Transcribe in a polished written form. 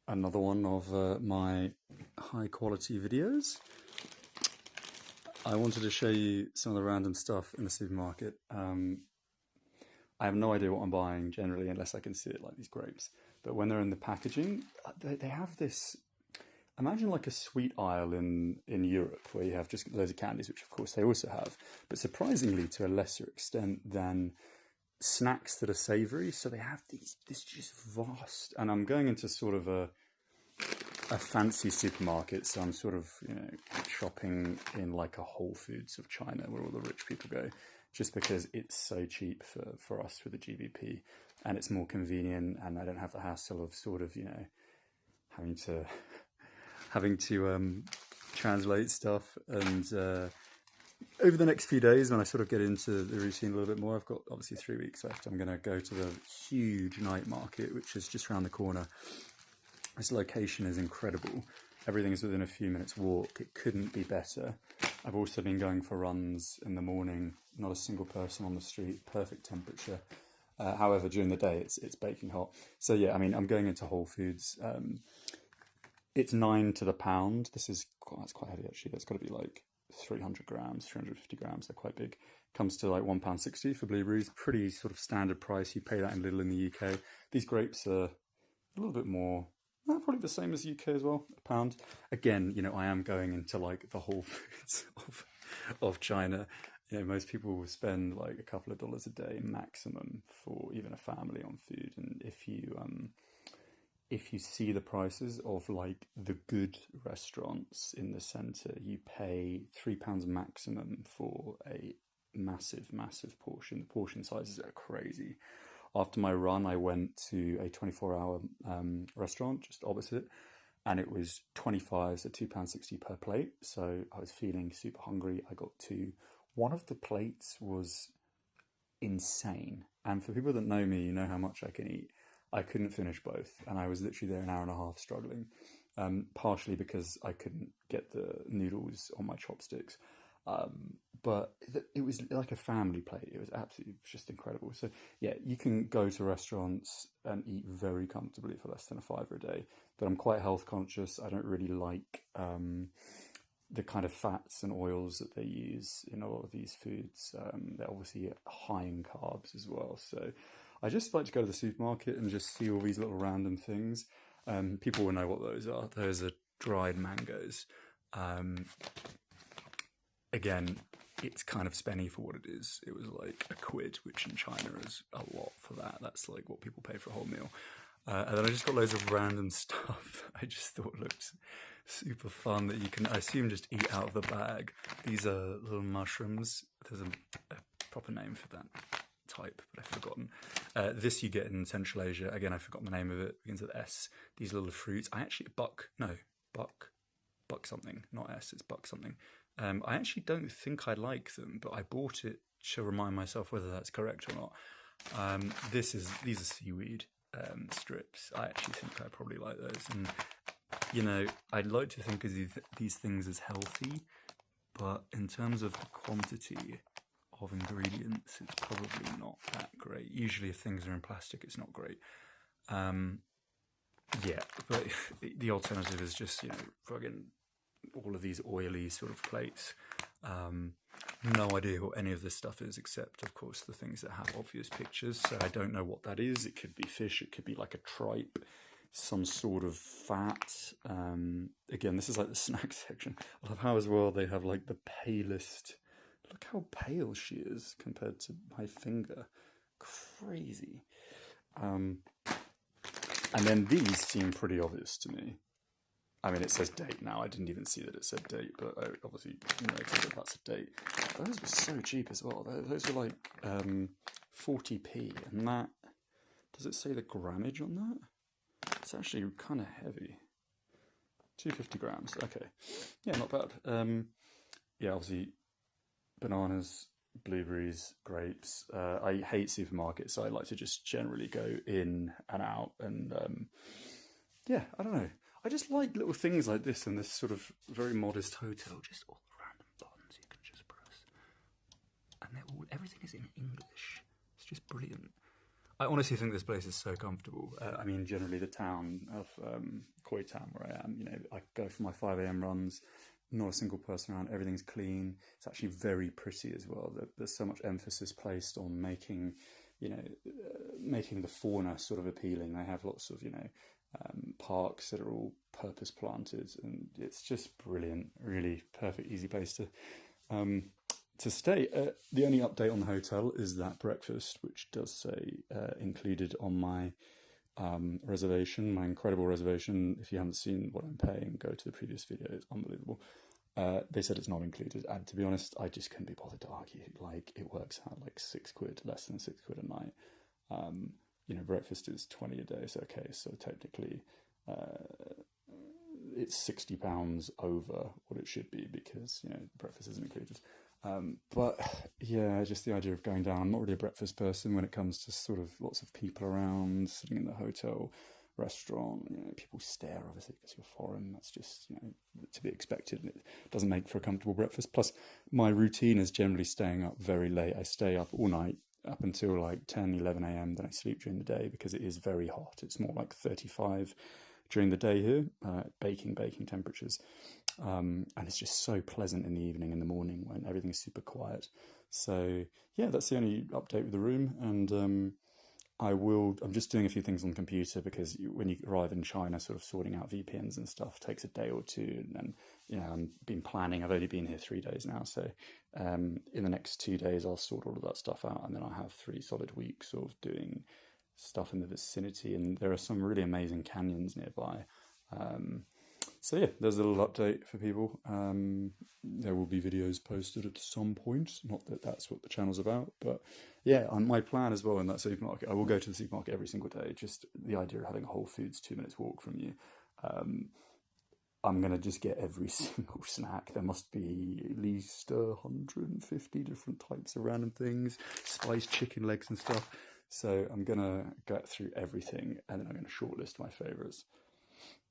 another one of my high quality videos. I wanted to show you some of the random stuff in the supermarket. I have no idea what I'm buying generally unless I can see it, like these grapes. But when they're in the packaging, they have this. Imagine like a sweet aisle in Europe where you have just loads of candies, which of course they also have, but surprisingly to a lesser extent than snacks that are savoury. So they have this just vast, and I'm going into sort of a fancy supermarket, so I'm sort of shopping in like a Whole Foods of China where all the rich people go, just because it's so cheap for us with the GBP, and it's more convenient, and I don't have the hassle of sort of having to translate stuff. And over the next few days, when I sort of get into the routine a little bit more, I've got obviously 3 weeks left. I'm going to go to the huge night market, which is just around the corner. This location is incredible. Everything is within a few minutes walk. It couldn't be better. I've also been going for runs in the morning. Not a single person on the street. Perfect temperature. However, during the day, it's baking hot. So yeah, I mean, I'm going into Whole Foods. It's 9 to the pound. That's quite heavy actually. That's got to be like 300 grams, 350 grams. They're quite big. Comes to like £1.60 for blueberries. Pretty sort of standard price. You pay that in Lidl in the UK. These grapes are a little bit more, probably the same as UK as well, a pound. Again, I am going into like the Whole Foods of China. Most people will spend like a couple of dollars a day maximum for even a family on food. And if you see the prices of like the good restaurants in the centre, you pay £3 maximum for a massive, massive portion. The portion sizes are crazy. After my run, I went to a 24-hour restaurant just opposite, and it was 25, so £2.60 per plate. So I was feeling super hungry. I got two. One of the plates was insane. And for people that know me, you know how much I can eat. I couldn't finish both, and I was literally there an hour and a half struggling, partially because I couldn't get the noodles on my chopsticks. But it was like a family plate. It was absolutely just incredible. So yeah, you can go to restaurants and eat very comfortably for less than a fiver a day. But I'm quite health conscious. I don't really like the kind of fats and oils that they use in a lot of these foods. They're obviously high in carbs as well. So I just like to go to the supermarket and just see all these little random things. People will know what those are. Those are dried mangoes. Again, it's kind of spenny for what it is. It was like £1, which in China is a lot for that. That's like what people pay for a whole meal. And then I just got loads of random stuff that I just thought looked super fun that you can, I assume, just eat out of the bag. These are little mushrooms. There's a proper name for that type, but I've forgotten. This you get in Central Asia. Again, I've forgotten the name of it. Begins with S. These little fruits. Buck something, not S. It's buck something. I actually don't think I like them, but I bought it to remind myself whether that's correct or not. These are seaweed strips. I actually think I probably like those, and I'd like to think of these things as healthy, but in terms of the quantity of ingredients, it's probably not that great. Usually if things are in plastic, it's not great. Yeah, but the alternative is just, fucking all of these oily sort of plates. No idea what any of this stuff is, except of course the things that have obvious pictures. So I don't know what that is. It could be fish, it could be like a tripe, some sort of fat. Again, this is like the snack section. I love how as well they have like the palest. Look how pale she is compared to my finger. Crazy. And then these seem pretty obvious to me. I mean, it says date now. I didn't even see that it said date, but I obviously noticed that that's a date. Those were so cheap as well. Those were like 40p. And that, does it say the grammage on that? It's actually kind of heavy. 250 grams. Okay. Yeah, not bad. Yeah, obviously bananas, blueberries, grapes. I hate supermarkets, so I like to just generally go in and out. And yeah, I don't know. I just like little things like this in this sort of very modest hotel. Just all the random buttons you can just press, and everything is in English. It's just brilliant. I honestly think this place is so comfortable. I mean, generally the town of Khoi Town where I am, you know, I go for my 5 a.m. runs, not a single person around, everything's clean. It's actually very pretty as well. There's so much emphasis placed on making, you know, making the fauna sort of appealing. They have lots of, you know, parks that are all purpose planted, and it's just brilliant. Really perfect, easy place um, to stay. The only update on the hotel is that breakfast, which does say included on my reservation, my incredible reservation. If you haven't seen what I'm paying, go to the previous video. It's unbelievable. They said it's not included, and to be honest, I just couldn't be bothered to argue. Like, it works out like £6, less than £6 a night. You know, breakfast is 20 a day, so okay, so technically it's £60 over what it should be because, you know, breakfast isn't included. But yeah, just the idea of going down. I'm not really a breakfast person when it comes to sort of lots of people around, sitting in the hotel, restaurant. You know, people stare, obviously, because you're foreign. That's just, you know, to be expected. And it doesn't make for a comfortable breakfast. Plus, my routine is generally staying up very late. I stay up all night, up until like 10, 11 a.m. Then I sleep during the day because it is very hot. It's more like 35 during the day here, baking temperatures. And it's just so pleasant in the evening, in the morning, when everything's super quiet. So yeah, that's the only update with the room. And I'm just doing a few things on the computer because when you arrive in China, sort of sorting out VPNs and stuff takes a day or two. And then, you know, I've been planning. I've only been here 3 days now, so in the next 2 days I'll sort all of that stuff out, and then I'll have 3 solid weeks of doing stuff in the vicinity. And there are some really amazing canyons nearby. So yeah, there's a little update for people. There will be videos posted at some point. Not that that's what the channel's about, but yeah, on my plan as well in that supermarket, I will go to the supermarket every single day. Just the idea of having Whole Foods 2 minutes walk from you. I'm going to just get every single snack. There must be at least 150 different types of random things, spiced chicken legs and stuff. So I'm going to get through everything, and then I'm going to shortlist my favourites.